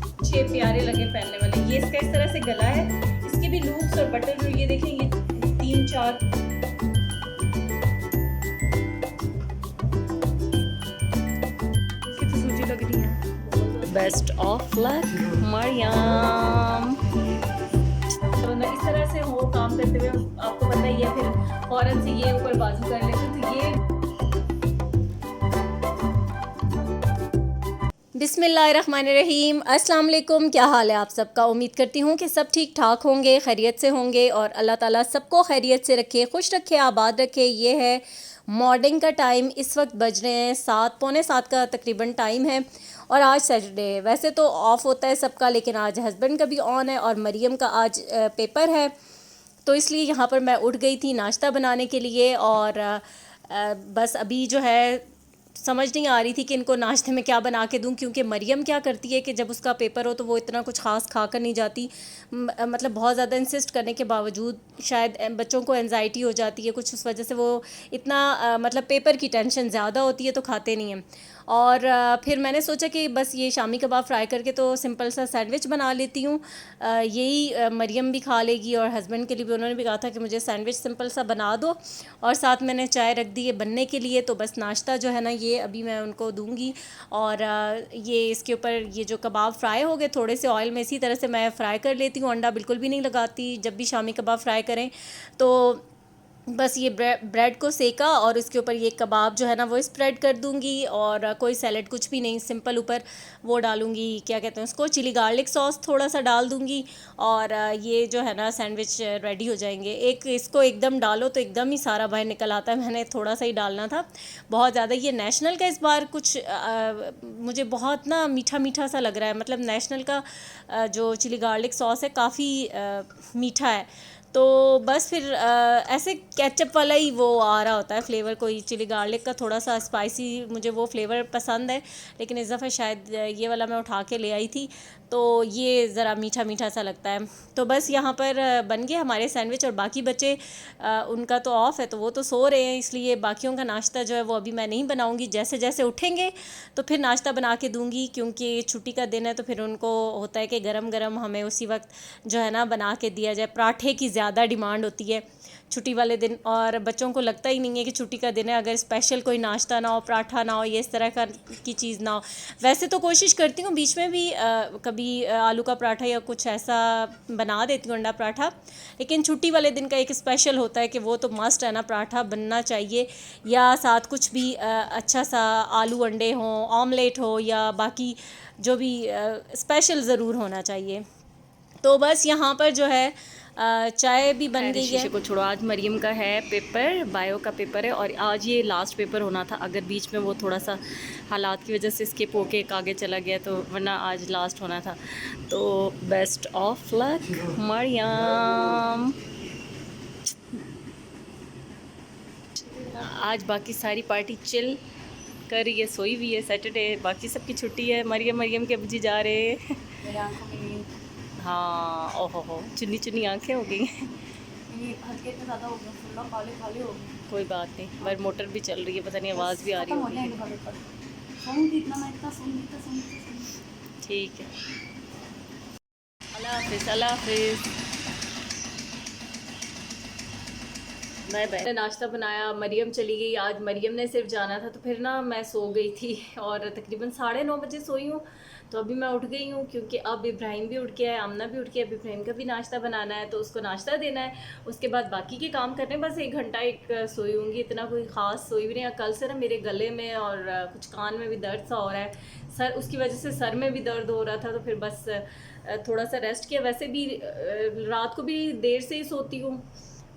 अच्छे प्यारे लगे पहनने वाले। ये इसका इस तरह से गला है, इसके भी लूप्स और बटन, ये देखें, ये 3-4 कितनी सूजी लग रही है। Best of luck Mariam. तो ना इस तरह से हो काम करते हुए, आपको पता ही है, फिर फौरन से ये ऊपर बाजू कर लेते हैं, तो ये बिस्मिल्लाहिर्रहमानिर्रहीम। अस्सलाम वालेकुम। क्या हाल है आप सबका? उम्मीद करती हूँ कि सब ठीक ठाक होंगे, खैरियत से होंगे, और अल्लाह ताला सबको खैरियत से रखे, खुश रखे, आबाद रखे। ये है मॉर्निंग का टाइम। इस वक्त बज रहे हैं 7, पौने 7 का तकरीबन टाइम है, और आज सैटरडे है। वैसे तो ऑफ़ होता है सबका, लेकिन आज हस्बैंड का भी ऑन है और मरियम का आज पेपर है, तो इसलिए यहाँ पर मैं उठ गई थी नाश्ता बनाने के लिए। और बस अभी जो है समझ नहीं आ रही थी कि इनको नाश्ते में क्या बना के दूं, क्योंकि मरियम क्या करती है कि जब उसका पेपर हो तो वो इतना कुछ ख़ास खा कर नहीं जाती। मतलब बहुत ज़्यादा इंसिस्ट करने के बावजूद शायद बच्चों को एंजाइटी हो जाती है कुछ, उस वजह से वो इतना मतलब पेपर की टेंशन ज़्यादा होती है तो खाते नहीं हैं। और फिर मैंने सोचा कि बस ये शामी कबाब फ्राई करके तो सिंपल सा सैंडविच बना लेती हूँ। यही मरियम भी खा लेगी, और हस्बैंड के लिए भी उन्होंने भी कहा था कि मुझे सैंडविच सिंपल सा बना दो, और साथ मैंने चाय रख दी है बनने के लिए। तो बस नाश्ता जो है ना, ये अभी मैं उनको दूंगी। और ये इसके ऊपर ये जो कबाब फ्राई हो गए, थोड़े से ऑयल में इसी तरह से मैं फ़्राई कर लेती हूँ, अंडा बिल्कुल भी नहीं लगाती जब भी शामी कबाब फ्राई करें। तो बस ये ब्रेड को सेका, और इसके ऊपर ये कबाब जो है ना वो स्प्रेड कर दूंगी, और कोई सैलेड कुछ भी नहीं, सिंपल ऊपर वो डालूंगी, क्या कहते हैं उसको, चिली गार्लिक सॉस थोड़ा सा डाल दूंगी, और ये जो है ना सैंडविच रेडी हो जाएंगे। एक इसको एकदम डालो तो एकदम ही सारा बाहर निकल आता है, मैंने थोड़ा सा ही डालना था, बहुत ज़्यादा। ये नेशनल का इस बार कुछ मुझे बहुत ना मीठा मीठा सा लग रहा है, मतलब नेशनल का जो चिली गार्लिक सॉस है काफ़ी मीठा है। तो बस फिर ऐसे केचप वाला ही वो आ रहा होता है फ्लेवर, कोई चिली गार्लिक का थोड़ा सा स्पाइसी मुझे वो फ्लेवर पसंद है, लेकिन इस दफ़ा शायद ये वाला मैं उठा के ले आई थी, तो ये ज़रा मीठा मीठा सा लगता है। तो बस यहाँ पर बन गए हमारे सैंडविच, और बाकी बच्चे उनका तो ऑफ़ है तो वो तो सो रहे हैं, इसलिए बाकियों का नाश्ता जो है वो अभी मैं नहीं बनाऊँगी। जैसे जैसे उठेंगे तो फिर नाश्ता बना के दूँगी, क्योंकि छुट्टी का दिन है तो फिर उनको होता है कि गरम गरम हमें उसी वक्त जो है ना बना के दिया जाए। पराठे की ज़्यादा डिमांड होती है छुट्टी वाले दिन, और बच्चों को लगता ही नहीं है कि छुट्टी का दिन है अगर स्पेशल कोई नाश्ता ना हो, पराठा ना हो, ये इस तरह का की चीज़ ना हो। वैसे तो कोशिश करती हूँ बीच में भी कभी आलू का पराठा या कुछ ऐसा बना देती हूँ, अंडा पराठा, लेकिन छुट्टी वाले दिन का एक स्पेशल होता है कि वो तो मस्ट है ना, पराठा बनना चाहिए, या साथ कुछ भी अच्छा सा आलू अंडे हों, ऑमलेट हो, या बाकी जो भी स्पेशल ज़रूर होना चाहिए। तो बस यहाँ पर जो है चाय भी बन गई है। शीशे को छोड़ो, आज मरियम का है पेपर, बायो का पेपर है, और आज ये लास्ट पेपर होना था, अगर बीच में वो थोड़ा सा हालात की वजह से स्किप होके एक आगे चला गया तो वरना आज लास्ट होना था। तो बेस्ट ऑफ लक मरियम। आज बाकी सारी पार्टी चिल कर रही है, सोई हुई है, सैटरडे, बाकी सबकी छुट्टी है। मरियम मरियम के अबू जी जा रहे हैं। हाँ, ओहो हो, चुन्नी चुन्नी आंखें हो गई हैं। कोई बात नहीं, पर मोटर भी चल रही है, पता नहीं आवाज़ भी आ रही होगी। ठीक है, अल्लाह हाफिज़, अल्लाह हाफिज़, बाय बाय। नाश्ता बनाया, मरियम चली गई, आज मरियम ने सिर्फ जाना था, तो फिर ना मैं सो गई थी, और तकरीबन 9:30 बजे सोई हूँ। तो अभी मैं उठ गई हूँ, क्योंकि अब इब्राहिम भी उठ गया है, आमना भी उठ गया है, अब इब्राहिम का भी नाश्ता बनाना है, तो उसको नाश्ता देना है, उसके बाद बाकी के काम करने। बस 1 घंटा एक सोई हूँगी, इतना कोई ख़ास सोई भी नहीं। कल से ना मेरे गले में और कुछ कान में भी दर्द सा हो रहा है, सर, उसकी वजह से सर में भी दर्द हो रहा था, तो फिर बस थोड़ा सा रेस्ट किया। वैसे भी रात को भी देर से ही सोती हूँ,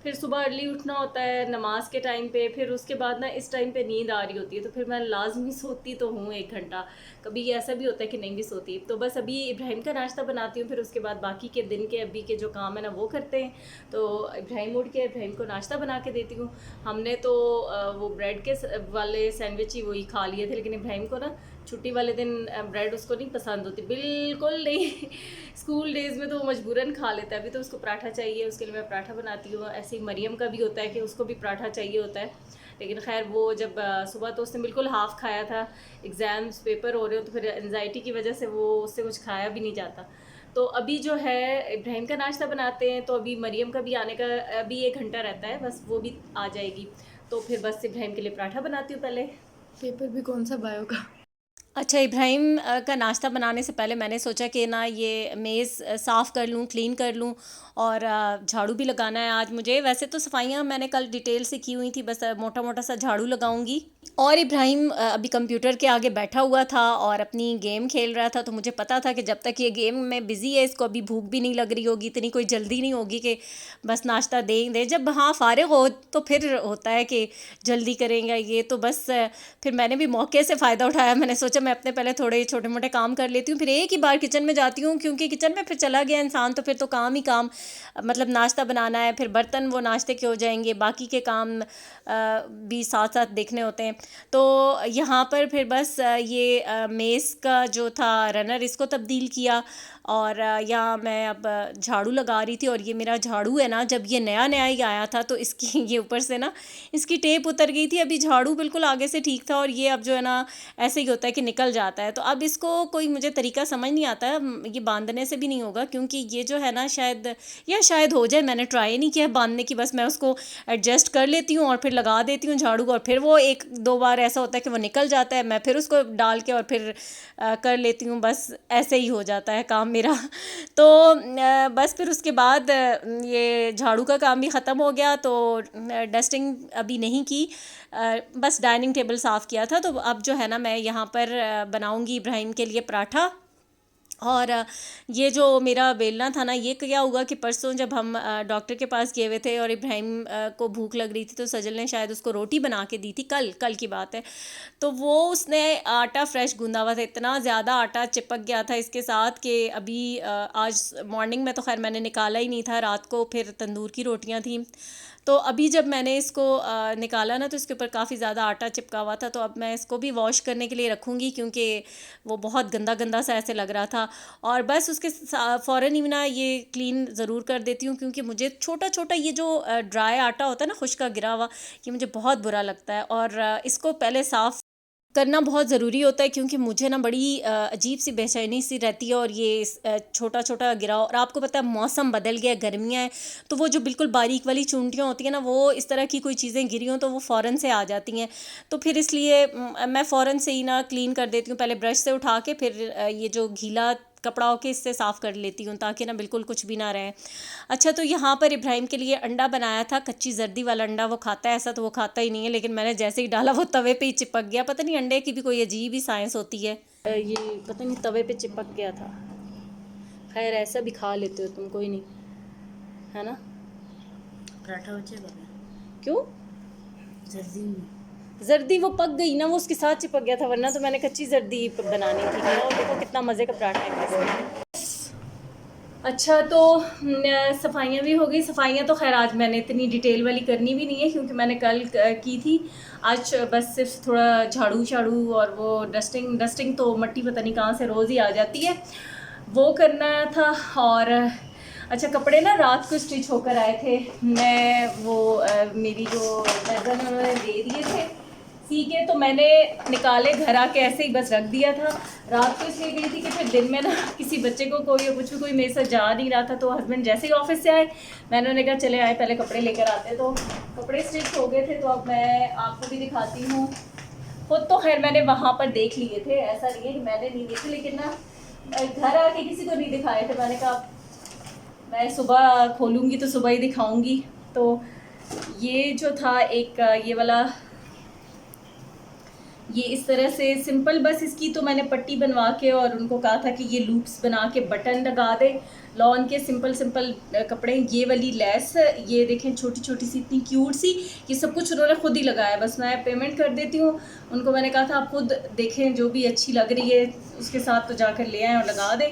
फिर सुबह अर्ली उठना होता है नमाज के टाइम पे, फिर उसके बाद ना इस टाइम पे नींद आ रही होती है, तो फिर मैं लाजमी सोती तो हूँ 1 घंटा, कभी ऐसा भी होता है कि नहीं भी सोती। तो बस अभी इब्राहिम का नाश्ता बनाती हूँ, फिर उसके बाद बाकी के दिन के अभी के जो काम है ना वो करते हैं। तो इब्राहिम उठ के इब्राहिम को नाश्ता बना के देती हूँ। हमने तो वो ब्रेड के वाले सैंडविच ही वही खा लिए थे, लेकिन इब्राहिम को ना छुट्टी वाले दिन ब्रेड उसको नहीं पसंद होती, बिल्कुल नहीं। स्कूल डेज़ में तो वो मजबूरन खा लेता है, अभी तो उसको पराठा चाहिए, उसके लिए मैं पराठा बनाती हूँ। ऐसे ही मरियम का भी होता है कि उसको भी पराठा चाहिए होता है, लेकिन खैर वो जब सुबह तो उसने बिल्कुल हाफ़ खाया था, एग्ज़ाम्स पेपर हो रहे हो तो फिर एनजाइटी की वजह से वो उससे कुछ खाया भी नहीं जाता। तो अभी जो है इब्राहिम का नाश्ता बनाते हैं, तो अभी मरियम का भी आने का अभी 1 घंटा रहता है, बस वो भी आ जाएगी। तो फिर बस इब्राहिम के लिए पराठा बनाती हूँ पहले। पेपर भी कौन सा बायो का? अच्छा, इब्राहिम का नाश्ता बनाने से पहले मैंने सोचा कि ना ये मेज़ साफ़ कर लूँ, क्लीन कर लूँ और झाड़ू भी लगाना है आज मुझे। वैसे तो सफाइयाँ मैंने कल डिटेल से की हुई थी, बस मोटा-मोटा सा झाड़ू लगाऊंगी। और इब्राहिम अभी कंप्यूटर के आगे बैठा हुआ था और अपनी गेम खेल रहा था, तो मुझे पता था कि जब तक ये गेम में बिज़ी है इसको अभी भूख भी नहीं लग रही होगी, इतनी कोई जल्दी नहीं होगी कि बस नाश्ता दे ही दे। जब हाँ फ़ारिग हो तो फिर होता है कि जल्दी करेंगे ये, तो बस फिर मैंने भी मौके से फ़ायदा उठाया। मैंने सोचा मैं अपने पहले थोड़े छोटे मोटे काम कर लेती हूँ, फिर एक ही बार किचन में जाती हूँ, क्योंकि किचन में फिर चला गया इंसान तो फिर तो काम ही काम, मतलब नाश्ता बनाना है, फिर बर्तन वो नाश्ते के हो जाएंगे, बाकी के काम भी साथ साथ देखने होते हैं। तो यहाँ पर फिर बस ये मेज़ का जो था रनर इसको तब्दील किया और यहाँ मैं अब झाड़ू लगा रही थी। और ये मेरा झाड़ू है ना, जब ये नया नया ही आया था तो इसकी ये ऊपर से ना इसकी टेप उतर गई थी। अभी झाड़ू बिल्कुल आगे से ठीक था और ये अब जो है ना ऐसे ही होता है कि निकल जाता है। तो अब इसको कोई मुझे तरीका समझ नहीं आता है, ये बांधने से भी नहीं होगा, क्योंकि ये जो है ना शायद हो जाए। मैंने ट्राई नहीं किया बांधने की, बस मैं उसको एडजस्ट कर लेती हूँ और फिर लगा देती हूँ झाड़ू को, और फिर वो 1-2 बार ऐसा होता है कि वो निकल जाता है, मैं फिर उसको डाल के और फिर कर लेती हूँ। बस ऐसे ही हो जाता है काम मेरा। तो बस फिर उसके बाद ये झाड़ू का काम भी ख़त्म हो गया, तो डस्टिंग अभी नहीं की, बस डाइनिंग टेबल साफ़ किया था। तो अब जो है ना मैं यहाँ पर बनाऊँगी इब्राहिम के लिए पराठा। और ये जो मेरा बेलना था ना, ये क्या हुआ कि परसों जब हम डॉक्टर के पास गए हुए थे और इब्राहिम को भूख लग रही थी, तो सजल ने शायद उसको रोटी बना के दी थी, कल की बात है। तो वो उसने आटा फ्रेश गूंदा हुआ था, इतना ज़्यादा आटा चिपक गया था इसके साथ कि अभी आज मॉर्निंग में तो खैर मैंने निकाला ही नहीं था, रात को फिर तंदूर की रोटियां थी। तो अभी जब मैंने इसको निकाला ना, तो इसके ऊपर काफ़ी ज़्यादा आटा चिपका हुआ था। तो अब मैं इसको भी वॉश करने के लिए रखूँगी, क्योंकि वो बहुत गंदा गंदा सा ऐसे लग रहा था। और बस उसके फ़ौरन ही ना ये क्लीन ज़रूर कर देती हूँ, क्योंकि मुझे छोटा छोटा ये जो ड्राई आटा होता है ना, खुश्का गिरा हुआ, ये मुझे बहुत बुरा लगता है। और इसको पहले साफ़ करना बहुत ज़रूरी होता है, क्योंकि मुझे ना बड़ी अजीब सी बेचैनी सी रहती है। और ये छोटा छोटा गिराव, और आपको पता है मौसम बदल गया, गर्मियाँ हैं, तो वो जो बिल्कुल बारीक वाली चूंटियाँ होती हैं ना, वो इस तरह की कोई चीज़ें गिरी हों तो वो फ़ौरन से आ जाती हैं। तो फिर इसलिए मैं फ़ौरन से ही ना क्लीन कर देती हूँ, पहले ब्रश से उठा के, फिर ये जो गीला कपड़ा होके इससे साफ़ कर लेती हूँ, ताकि ना बिल्कुल कुछ भी ना रहे। अच्छा, तो यहाँ पर इब्राहिम के लिए अंडा बनाया था, कच्ची जर्दी वाला अंडा। वो खाता है, ऐसा तो वो खाता ही नहीं है, लेकिन मैंने जैसे ही डाला वो तवे पे ही चिपक गया। पता नहीं अंडे की भी कोई अजीब ही साइंस होती है, ये पता नहीं तवे पे चिपक गया था। खैर ऐसा भी खा लेते हो तुम, कोई नहीं, है ना। पराठा बचेगा? क्यों? जल्दी जर्दी वो पक गई ना, वो उसके साथ चिपक गया था, वरना तो मैंने कच्ची जर्दी बनानी थी। और देखो कितना मज़े का पराठा है। अच्छा, तो सफाइयाँ भी हो गई। सफाइयाँ तो खैर आज मैंने इतनी डिटेल वाली करनी भी नहीं है, क्योंकि मैंने कल की थी। आज बस सिर्फ थोड़ा झाड़ू झाड़ू और वो डस्टिंग तो मट्टी पता नहीं कहाँ से रोज़ ही आ जाती है, वो करना था। और अच्छा, कपड़े ना रात को स्टिच होकर आए थे, मैं वो मेरी जो कज़न उन्होंने दे दिए थे सी के, तो मैंने निकाले घर आके ऐसे ही बस रख दिया था। रात को इसलिए गई थी कि फिर दिन में ना किसी बच्चे को कोई मेरे साथ जा नहीं रहा था। तो हस्बैंड जैसे ही ऑफिस से आए, मैंने उन्हें कहा चले आए पहले कपड़े लेकर आते। तो कपड़े स्टिच हो गए थे, तो अब मैं आपको भी दिखाती हूँ। खुद तो खैर मैंने वहाँ पर देख लिए थे, ऐसा नहीं है कि मैंने नहीं देखे, लेकिन ना घर आके किसी को नहीं दिखाए थे। मैंने कहा मैं सुबह खोलूँगी तो सुबह ही दिखाऊँगी। तो ये जो था एक ये वाला, ये इस तरह से सिंपल, बस इसकी तो मैंने पट्टी बनवा के और उनको कहा था कि ये लूप्स बना के बटन लगा दे। लॉन के सिंपल कपड़े। ये वाली लेस, ये देखें छोटी छोटी सी, इतनी क्यूट सी, ये सब कुछ उन्होंने खुद ही लगाया। बस मैं पेमेंट कर देती हूँ उनको। मैंने कहा था आप खुद देखें, जो भी अच्छी लग रही है उसके साथ तो जाकर ले आएँ और लगा दें।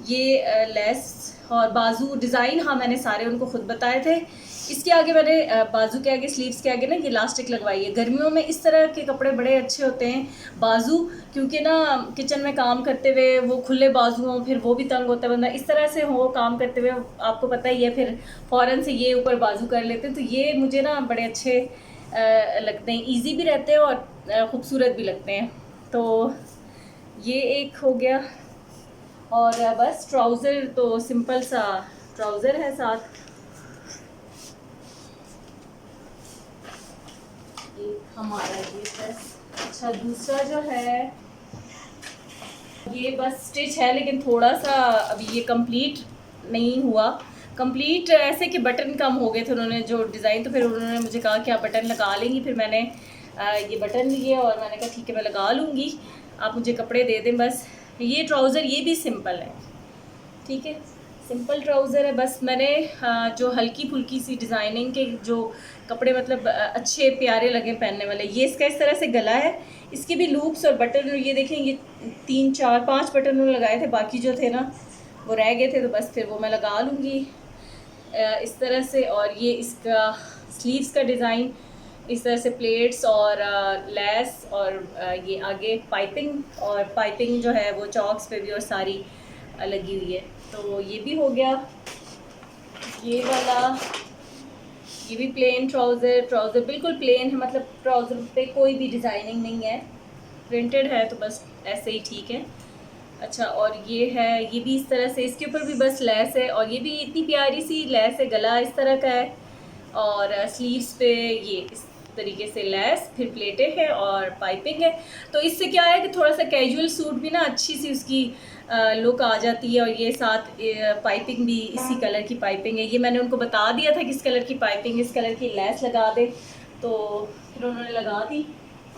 ये लेस और बाजू डिज़ाइन, हाँ मैंने सारे उनको खुद बताए थे। इसके आगे मैंने बाजू के आगे, स्लीव्स के आगे ना ये इलास्टिक लगवाई है। गर्मियों में इस तरह के कपड़े बड़े अच्छे होते हैं बाजू, क्योंकि ना किचन में काम करते हुए वो खुले बाजू हों, फिर वो भी तंग होता है बंदा। इस तरह से हो काम करते हुए, आपको पता ही है, फिर फ़ौरन से ये ऊपर बाजू कर लेते हैं। तो ये मुझे ना बड़े अच्छे लगते हैं, इजी भी रहते हैं और ख़ूबसूरत भी लगते हैं। तो ये एक हो गया। और बस ट्राउज़र तो सिंपल सा ट्राउज़र है साथ। एक हमारा ये ड्रेस। अच्छा, दूसरा जो है ये बस स्टिच है, लेकिन थोड़ा सा अभी ये कंप्लीट नहीं हुआ। कंप्लीट ऐसे कि बटन कम हो गए थे उन्होंने जो डिज़ाइन, तो फिर उन्होंने मुझे कहा कि आप बटन लगा लेंगी। फिर मैंने ये बटन लिए और मैंने कहा ठीक है मैं लगा लूँगी, आप मुझे कपड़े दे दें बस। ये ट्राउज़र ये भी सिंपल है, ठीक है, सिंपल ट्राउज़र है। बस मैंने जो हल्की फुल्की सी डिज़ाइनिंग के जो कपड़े मतलब अच्छे प्यारे लगे पहनने वाले, ये इसका इस तरह से गला है। इसके भी लूप्स और बटन ये देखें, ये 3 4 5 बटन उन्होंने लगाए थे, बाकी जो थे ना वो रह गए थे, तो बस फिर वो मैं लगा लूँगी इस तरह से। और ये इसका स्लीव्स का डिज़ाइन इस तरह से प्लेट्स और लेस और ये आगे पाइपिंग, और पाइपिंग जो है वो चॉक्स पे भी और सारी लगी हुई है। तो ये भी हो गया। ये वाला ये भी प्लेन ट्राउज़र बिल्कुल प्लेन है, मतलब ट्राउज़र पे कोई भी डिज़ाइनिंग नहीं है, प्रिंटेड है तो बस ऐसे ही ठीक है। अच्छा, और ये है, ये भी इस तरह से, इसके ऊपर भी बस लेस है और ये भी इतनी प्यारी सी लेस है, गला इस तरह का है और स्लीव्स पे ये इस तरीके से लेस, फिर प्लेटें हैं और पाइपिंग है। तो इससे क्या है कि थोड़ा सा कैजुअल सूट भी ना अच्छी सी उसकी लुक आ जाती है। और ये साथ पाइपिंग भी इसी कलर की पाइपिंग है। ये मैंने उनको बता दिया था कि इस कलर की पाइपिंग, इस कलर की लेस लगा दे, तो फिर उन्होंने लगा दी।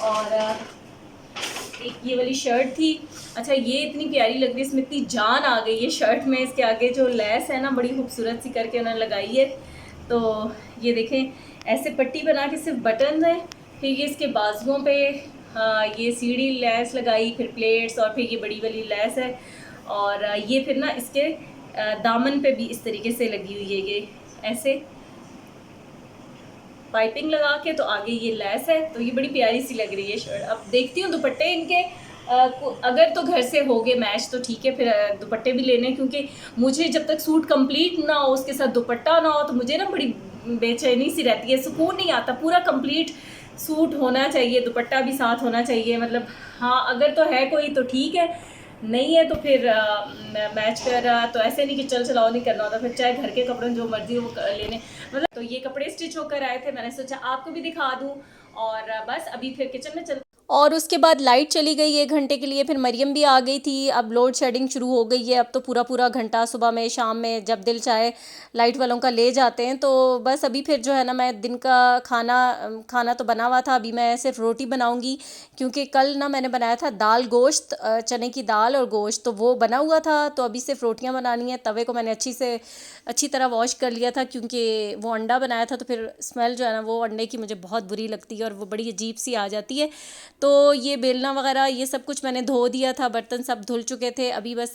और एक ये वाली शर्ट थी। अच्छा, ये इतनी प्यारी लग रही है, इसमें इतनी जान आ गई है शर्ट में। इसके आगे जो लेस है ना बड़ी खूबसूरत सी करके उन्होंने लगाई है। तो ये देखें, ऐसे पट्टी बना के सिर्फ बटन है, फिर ये इसके बाजुओं पे ये सीढ़ी लेस लगाई, फिर प्लेट्स, और फिर ये बड़ी वाली लेस है। और ये फिर ना इसके दामन पे भी इस तरीके से लगी हुई है, ये ऐसे पाइपिंग लगा के, तो आगे ये लेस है। तो ये बड़ी प्यारी सी लग रही है शर्ट। अब देखती हूँ दुपट्टे इनके अगर तो घर से हो गए मैच तो ठीक है, फिर दुपट्टे भी लेने, क्योंकि मुझे जब तक सूट कंप्लीट ना हो, उसके साथ दुपट्टा ना हो, तो मुझे ना बड़ी बेचैनी सी रहती है, सुकून नहीं आता। पूरा कंप्लीट सूट होना चाहिए, दुपट्टा भी साथ होना चाहिए। मतलब हाँ, अगर तो है कोई तो ठीक है, नहीं है तो फिर मैच कर रहा तो ऐसे नहीं कि चल चलाओ नहीं करना होता, फिर चाहे घर के कपड़े जो मर्जी वो लेने। मतलब तो ये कपड़े स्टिच होकर आए थे, मैंने सोचा आपको भी दिखा दूँ। और बस अभी फिर किचन में चल। और उसके बाद लाइट चली गई 1 घंटे के लिए, फिर मरियम भी आ गई थी। अब लोड शेडिंग शुरू हो गई है, अब तो पूरा पूरा घंटा सुबह में शाम में जब दिल चाहे लाइट वालों का ले जाते हैं। तो बस अभी फिर जो है ना, मैं दिन का खाना तो बना हुआ था, अभी मैं सिर्फ रोटी बनाऊंगी, क्योंकि कल ना मैंने बनाया था दाल गोश्त, चने की दाल और गोश्त, तो वो बना हुआ था। तो अभी सिर्फ रोटियां बनानी है। तवे को मैंने अच्छी तरह वॉश कर लिया था, क्योंकि वो अंडा बनाया था, तो फिर स्मेल जो है ना वो अंडे की मुझे बहुत बुरी लगती है और वो बड़ी अजीब सी आ जाती है। तो ये बेलना वगैरह ये सब कुछ मैंने धो दिया था, बर्तन सब धुल चुके थे। अभी बस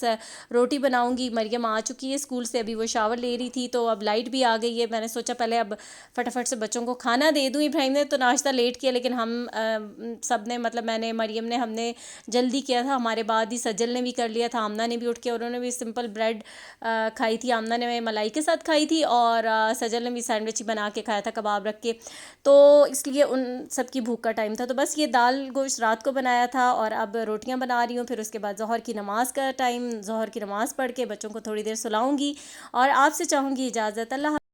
रोटी बनाऊंगी। मरियम आ चुकी है स्कूल से, अभी वो शावर ले रही थी, तो अब लाइट भी आ गई है। मैंने सोचा पहले अब फटाफट से बच्चों को खाना दे दूँ। इब्राहिम ने तो नाश्ता लेट किया, लेकिन हम सब ने, मतलब मैंने, मरियम ने, हमने जल्दी किया था। हमारे बाद ही सजल ने भी कर लिया था, आमना ने भी उठ के, उन्होंने भी सिंपल ब्रेड खाई थी। आमना ने मलाई के साथ खाई थी और सजल ने भी सैंडविच बना के खाया था कबाब रख के। तो इसलिए उन सब की भूख का टाइम था। तो बस ये दाल गोश्त रात को बनाया था और अब रोटियां बना रही हूँ। फिर उसके बाद ज़ोहर की नमाज़ का टाइम, ज़ोहर की नमाज़ पढ़ के बच्चों को थोड़ी देर सुलाऊंगी और आपसे चाहूँगी इजाज़त। अल्लाह।